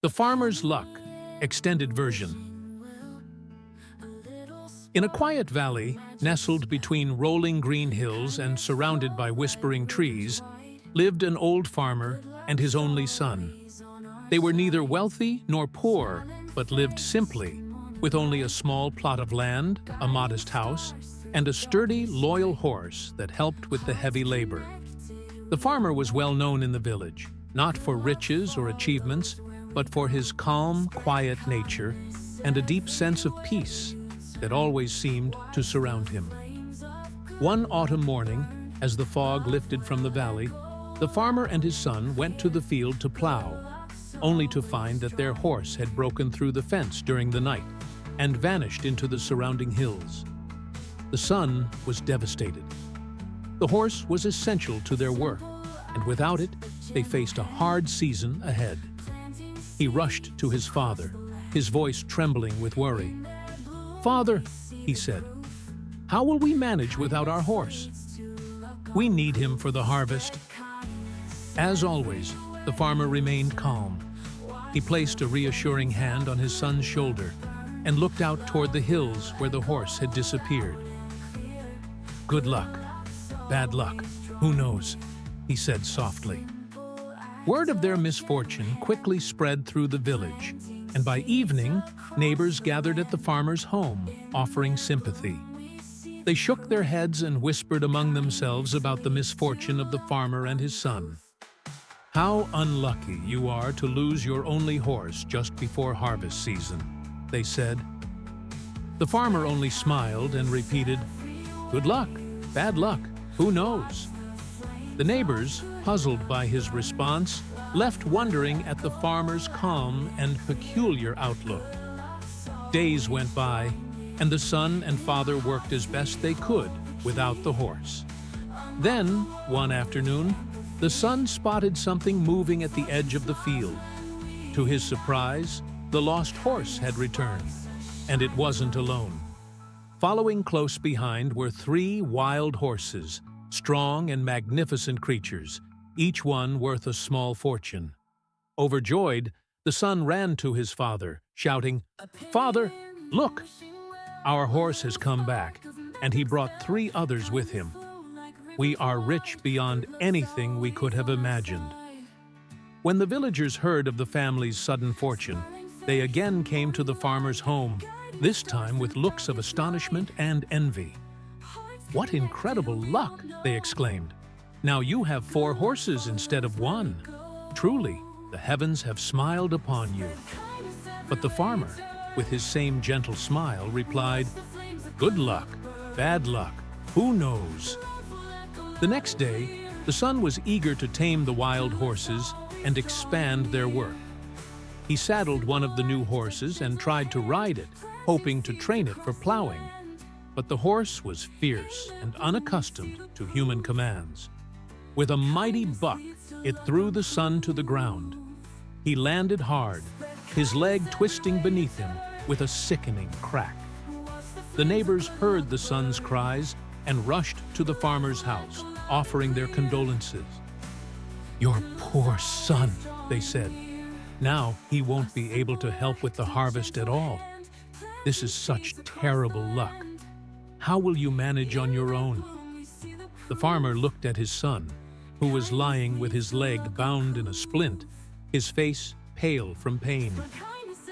The Farmer's Luck, extended version. In a quiet valley, nestled between rolling green hills and surrounded by whispering trees, lived an old farmer and his only son. They were neither wealthy nor poor, but lived simply, with only a small plot of land, a modest house, and a sturdy, loyal horse that helped with the heavy labor. The farmer was well known in the village, not for riches or achievements, but for his calm, quiet nature and a deep sense of peace that always seemed to surround him. One autumn morning, as the fog lifted from the valley, the farmer and his son went to the field to plow, only to find that their horse had broken through the fence during the night and vanished into the surrounding hills. The son was devastated. The horse was essential to their work, and without it, they faced a hard season ahead. He rushed to his father, his voice trembling with worry. "Father," he said, "how will we manage without our horse? We need him for the harvest." As always, the farmer remained calm. He placed a reassuring hand on his son's shoulder and looked out toward the hills where the horse had disappeared. "Good luck. Bad luck. Who knows?" he said softly. Word of their misfortune quickly spread through the village, and by evening, neighbors gathered at the farmer's home, offering sympathy. They shook their heads and whispered among themselves about the misfortune of the farmer and his son. "How unlucky you are to lose your only horse just before harvest season," they said. The farmer only smiled and repeated, "Good luck, bad luck, who knows?" The neighbors, puzzled by his response, left wondering at the farmer's calm and peculiar outlook. Days went by, and the son and father worked as best they could without the horse. Then, one afternoon, the son spotted something moving at the edge of the field. To his surprise, the lost horse had returned, and it wasn't alone. Following close behind were 3 wild horses, strong and magnificent creatures, each one worth a small fortune. Overjoyed, the son ran to his father, shouting, "Father, look! Our horse has come back, and he brought 3 others with him. We are rich beyond anything we could have imagined." When the villagers heard of the family's sudden fortune, they again came to the farmer's home, this time with looks of astonishment and envy. "What incredible luck!" they exclaimed. "Now you have 4 horses instead of 1. Truly, the heavens have smiled upon you." But the farmer, with his same gentle smile, replied, "Good luck, bad luck, who knows?" The next day, the son was eager to tame the wild horses and expand their work. He saddled one of the new horses and tried to ride it, hoping to train it for plowing. But the horse was fierce and unaccustomed to human commands. With a mighty buck, it threw the son to the ground. He landed hard, his leg twisting beneath him with a sickening crack. The neighbors heard the son's cries and rushed to the farmer's house, offering their condolences. "Your poor son," they said. "Now he won't be able to help with the harvest at all. This is such terrible luck. How will you manage on your own?" The farmer looked at his son, who was lying with his leg bound in a splint, his face pale from pain.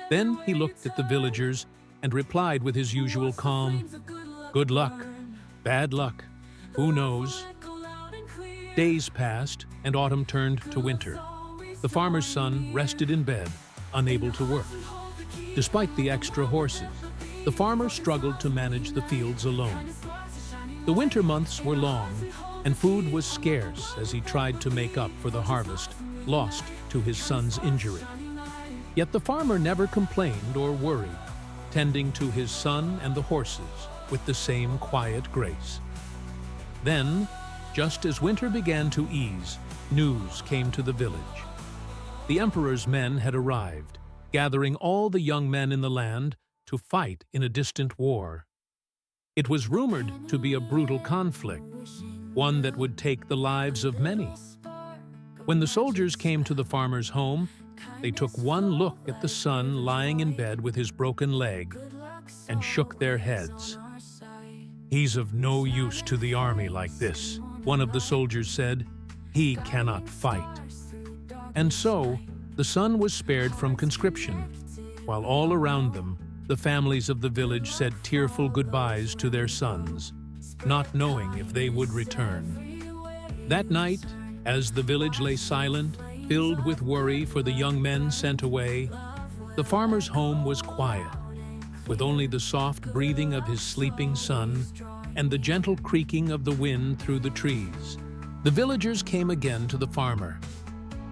Then he looked at the villagers and replied with his usual calm, "Good luck, bad luck, who knows?" Days passed, and autumn turned to winter. The farmer's son rested in bed, unable to work. Despite the extra horses, the farmer struggled to manage the fields alone. The winter months were long, and food was scarce as he tried to make up for the harvest lost to his son's injury. Yet the farmer never complained or worried, tending to his son and the horses with the same quiet grace. Then, just as winter began to ease, news came to the village. The emperor's men had arrived, gathering all the young men in the land to fight in a distant war. It was rumored to be a brutal conflict, one that would take the lives of many. When the soldiers came to the farmer's home, they took one look at the son lying in bed with his broken leg and shook their heads. "He's of no use to the army like this," one of the soldiers said. "He cannot fight." And so, the son was spared from conscription, while all around them, the families of the village said tearful goodbyes to their sons, not knowing if they would return. That night, as the village lay silent, filled with worry for the young men sent away, the farmer's home was quiet, with only the soft breathing of his sleeping son and the gentle creaking of the wind through the trees. The villagers came again to the farmer.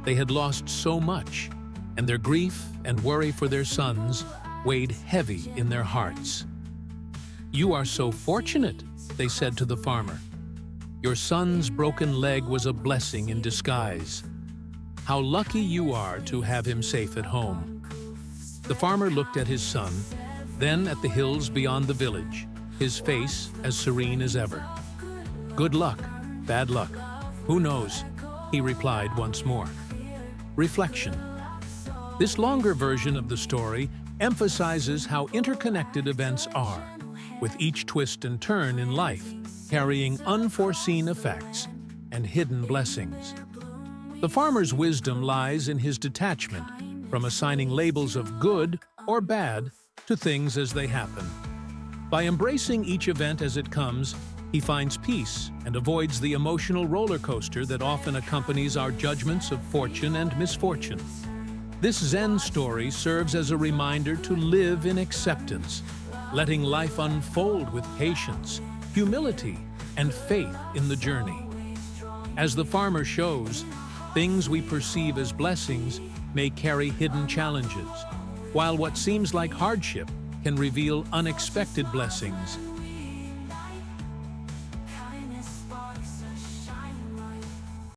They had lost so much, and their grief and worry for their sons weighed heavy in their hearts. "You are so fortunate," they said to the farmer. "Your son's broken leg was a blessing in disguise. How lucky you are to have him safe at home." The farmer looked at his son, then at the hills beyond the village, his face as serene as ever. "Good luck, bad luck, who knows?" he replied once more. Reflection. This longer version of the story emphasizes how interconnected events are, with each twist and turn in life carrying unforeseen effects and hidden blessings. The farmer's wisdom lies in his detachment from assigning labels of good or bad to things as they happen. By embracing each event as it comes, he finds peace and avoids the emotional roller coaster that often accompanies our judgments of fortune and misfortune. This Zen story serves as a reminder to live in acceptance, letting life unfold with patience, humility, and faith in the journey. As the farmer shows, things we perceive as blessings may carry hidden challenges, while what seems like hardship can reveal unexpected blessings.